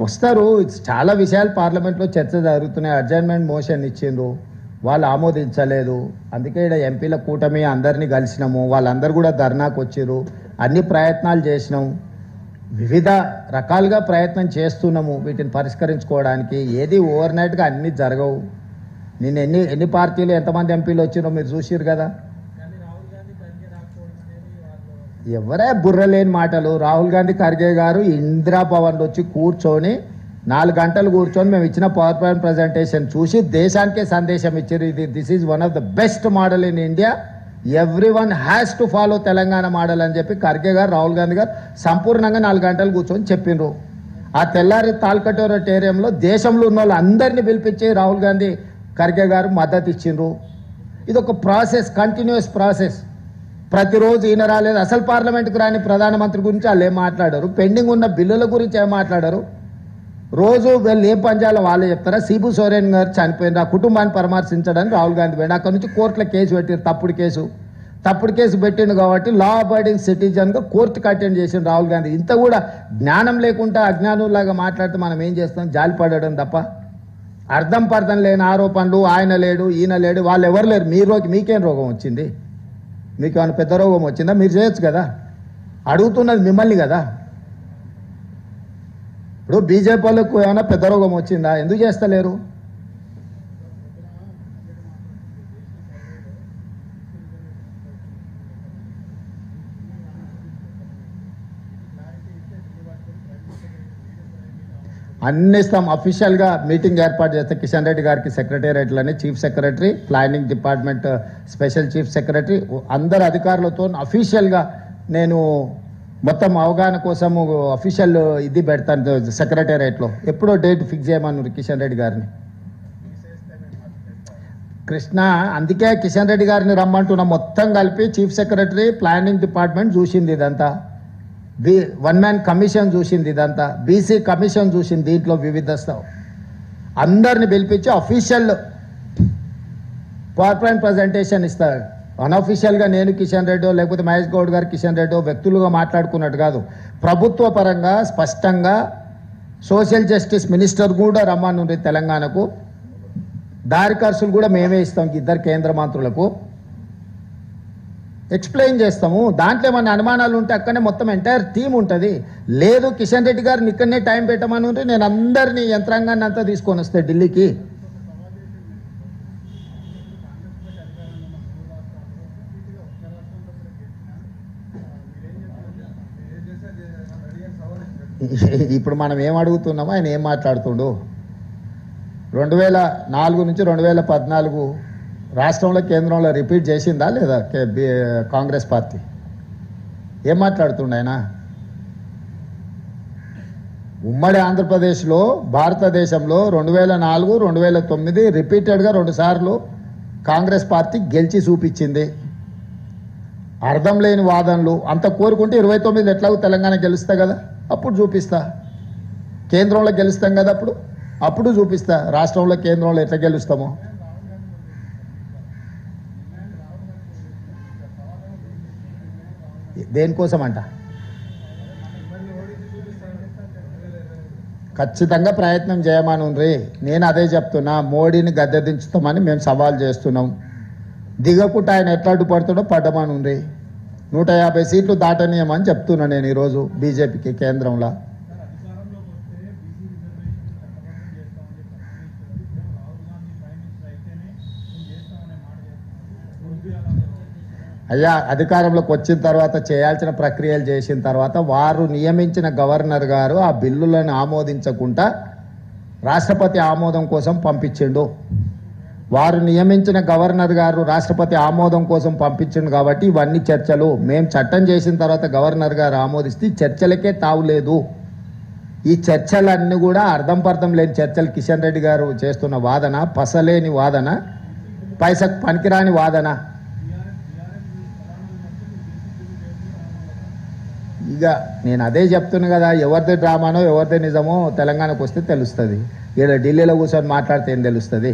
వస్తారు. చాలా విషయాలు పార్లమెంట్లో చర్చ జరుగుతున్నాయి. అడ్జర్న్మెంట్ మోషన్ ఇచ్చిండ్రు, వాళ్ళు ఆమోదించలేదు. అందుకే ఇక్కడ ఎంపీల కూటమి అందరినీ కలిసినాము, వాళ్ళందరూ కూడా ధర్నాకు వచ్చిర్రు. అన్ని ప్రయత్నాలు చేసినాము, వివిధ రకాలుగా ప్రయత్నం చేస్తున్నాము వీటిని పరిష్కరించుకోవడానికి. ఏది ఓవర్ నైట్గా అన్నీ జరగవు. నేను ఎన్ని పార్టీలు ఎంతమంది ఎంపీలు వచ్చినో మీరు చూసిరు కదా. ఎవరే బుర్రలేని మాటలు. రాహుల్ గాంధీ ఖర్గే గారు ఇందిరా భవన్లో వచ్చి కూర్చొని 4 గంటలు కూర్చొని మేము ఇచ్చిన పవర్ పాయింట్ ప్రజెంటేషన్ చూసి దేశానికే సందేశం ఇచ్చారు. This is one of the best model in India, everyone has to follow Telangana model అని చెప్పి ఖర్గే గారు రాహుల్ గాంధీ గారు సంపూర్ణంగా 4 గంటలు కూర్చొని చెప్పిండ్రు. ఆ తెల్లారి తాల్కటోరటేరియంలో దేశంలో ఉన్న వాళ్ళు అందరినీ పిలిపించి రాహుల్ గాంధీ ఖర్గే గారు మద్దతు ఇచ్చిండ్రు. ఇది ఒక ప్రాసెస్, కంటిన్యూస్ ప్రాసెస్. ప్రతిరోజు ఈయన రాలేదు, అసలు పార్లమెంట్కి రాని ప్రధానమంత్రి గురించి వాళ్ళు ఏం మాట్లాడారు, పెండింగ్ ఉన్న బిల్లుల గురించి ఏం మాట్లాడారు. రోజు వీళ్ళు ఏం పనిచేయాలో వాళ్ళే చెప్తారా. సిబు సోరెన్ గారు చనిపోయిన ఆ కుటుంబాన్ని పరామర్శించడానికి రాహుల్ గాంధీ పోయింది. అక్కడ నుంచి కోర్టులో కేసు పెట్టారు, తప్పుడు కేసు పెట్టిండు కాబట్టి లా అబైడింగ్ సిటిజన్గా కోర్టుకు అటెండ్ చేసిండు రాహుల్ గాంధీ. ఇంత కూడా జ్ఞానం లేకుండా అజ్ఞానులాగా మాట్లాడితే మనం ఏం చేస్తాం, జాలిపడడం తప్ప. అర్థం పర్థం లేని ఆరోపణలు, ఆయన లేడు ఈయన లేడు, వాళ్ళు ఎవరు లేరు. మీకేం రోగం వచ్చింది, మీకు ఏమైనా పెద్ద రోగం వచ్చిందా, మీరు చేయొచ్చు కదా. అడుగుతున్నది మిమ్మల్ని కదా. ఇప్పుడు బీజేపీ వాళ్ళకు ఏమైనా పెద్ద రోగం వచ్చిందా, ఎందుకు చేస్తలేరు. అన్ని ఇస్తాం. అఫీషియల్గా మీటింగ్ ఏర్పాటు చేస్తే కిషన్ రెడ్డి గారికి సెక్రటేరియట్లోనే chief secretary, planning department special chief secretary, అందరు అధికారులతో అఫీషియల్గా నేను మొత్తం అవగాహన కోసము అఫీషియల్ ఇది పెడతాను సెక్రటేరియట్లో. ఎప్పుడో డేట్ ఫిక్స్ చేయమన్నారు కిషన్ రెడ్డి గారిని. కృష్ణ, అందుకే కిషన్ రెడ్డి గారిని రమ్మంటున్నా. మొత్తం కలిపి చీఫ్ సెక్రటరీ, ప్లానింగ్ డిపార్ట్మెంట్ చూసింది ఇదంతా, వన్ మ్యాన్ కమిషన్ చూసింది ఇదంతా, బీసీ కమిషన్ చూసింది. దీంట్లో వివిధ అందరిని పిలిపించి అఫీషియల్ పవర్ పాయింట్ ప్రజెంటేషన్ ఇస్తారు. అన్అఫీషియల్గా నేను కిషన్ రెడ్డి లేకపోతే మహేష్ గౌడ్ గారు కిషన్ రెడ్డి వ్యక్తులుగా మాట్లాడుకున్నట్టు కాదు. ప్రభుత్వ పరంగా స్పష్టంగా సోషల్ జస్టిస్ మినిస్టర్ కూడా రమ్మనుంది తెలంగాణకు. దారి ఖర్చులు కూడా మేమే ఇస్తాం, ఇద్దరు కేంద్ర మంత్రులకు ఎక్స్ప్లెయిన్ చేస్తాము. దాంట్లో ఏమన్నా అనుమానాలు ఉంటే అక్కడనే మొత్తం ఎంటైర్ టీం ఉంటుంది. లేదు కిషన్ రెడ్డి గారిని ఇక్కడనే టైం పెట్టమని ఉంటే నేను అందరినీ యంత్రాంగాన్ని అంతా తీసుకొని వస్తే ఢిల్లీకి. ఇప్పుడు మనం ఏం అడుగుతున్నామో ఆయన ఏం మాట్లాడుతుండు. 2004 నుంచి 2014 రాష్ట్రంలో కేంద్రంలో రిపీట్ చేసిందా లేదా కాంగ్రెస్ పార్టీ? ఏం మాట్లాడుతుండ ఆయన? ఉమ్మడి ఆంధ్రప్రదేశ్లో భారతదేశంలో 2004, 2009 రిపీటెడ్గా 2 సార్లు కాంగ్రెస్ పార్టీ గెలిచి చూపించింది. అర్థం లేని వాదనలు అంత కోరుకుంటే 29 ఎట్లాగో తెలంగాణ గెలుస్తా కదా, అప్పుడు చూపిస్తా. కేంద్రంలో గెలుస్తాం కదా, అప్పుడు చూపిస్తా రాష్ట్రంలో కేంద్రంలో ఎట్లా గెలుస్తామో. దేనికోసం అంట? ఖచ్చితంగా ప్రయత్నం చేయమని ఉంది. నేను అదే చెప్తున్నా, మోడీని గద్దె దించుతామని మేము సవాల్ చేస్తున్నాం. దిగకుండా ఆయన ఎట్లా అడ్డుపడుతుండో పడ్డమని ఉంది. 150 సీట్లు దాటనీయమని చెప్తున్నా నేను ఈరోజు బీజేపీకి కేంద్రంలో. అయ్యా, అధికారంలోకి వచ్చిన తర్వాత చేయాల్సిన ప్రక్రియలు చేసిన తర్వాత వారు నియమించిన గవర్నర్ గారు ఆ బిల్లులను ఆమోదించకుండా రాష్ట్రపతి ఆమోదం కోసం పంపించిండు. వారు నియమించిన గవర్నర్ గారు రాష్ట్రపతి ఆమోదం కోసం పంపించిండు కాబట్టి ఇవన్నీ చర్చలు. మేము చట్టం చేసిన తర్వాత గవర్నర్ గారు ఆమోదిస్తే చర్చలకే తావులేదు. ఈ చర్చలన్నీ కూడా అర్థం పర్థం లేని చర్చలు. కిషన్ రెడ్డి గారు చేస్తున్న వాదన పసలేని వాదన, పైసకు పనికిరాని వాదన. ఇక నేను అదే చెప్తున్నా కదా, ఎవరిది డ్రామానో ఎవరిది నిజమో తెలంగాణకు వస్తే తెలుస్తుంది. ఇక్కడ ఢిల్లీలో కూర్చొని మాట్లాడితే ఏం తెలుస్తుంది?